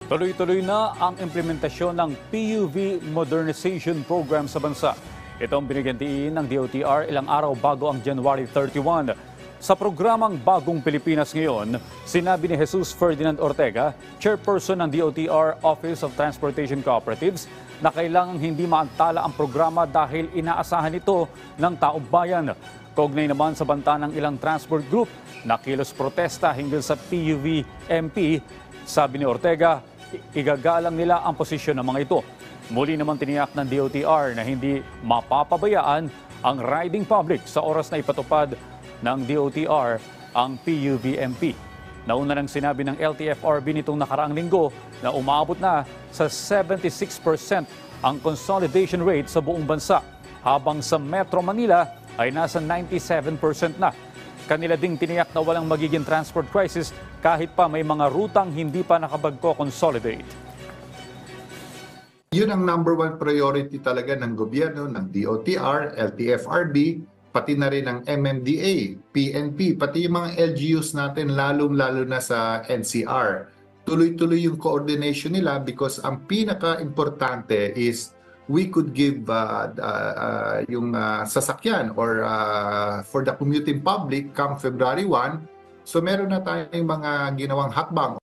Tuloy-tuloy na ang implementasyon ng PUV Modernization Program sa bansa. Ito ang binigyan diin ng DOTR ilang araw bago ang January 31. Sa programang Bagong Pilipinas ngayon, sinabi ni Jesus Ferdinand Ortega, chairperson ng DOTR Office of Transportation Cooperatives, na kailangang hindi maantala ang programa dahil inaasahan ito ng taong bayan. Kaugnay naman sa banta ng ilang transport group na kilos protesta hinggil sa PUV-MP, sabi ni Ortega, igagalang nila ang posisyon ng mga ito. Muli naman tiniyak ng DOTR na hindi mapapabayaan ang riding public sa oras na ipatupad ng DOTR ang PUV-MP. Nauna nang sinabi ng LTFRB nitong nakaraang linggo na umabot na sa 76% ang consolidation rate sa buong bansa, habang sa Metro Manila ay nasa 97% na. Kanila ding tiniyak na walang magiging transport crisis kahit pa may mga rutang hindi pa nakapagko-consolidate. Yun ang number one priority talaga ng gobyerno, ng DOTR, LTFRB, pati na rin ng MMDA, PNP, pati yung mga LGUs natin, lalong-lalo na sa NCR. Tuloy-tuloy yung coordination nila because ang pinaka-importante is we could give yung sasakyan or for the commuting public come February 1. So meron na tayong mga ginawang hakbang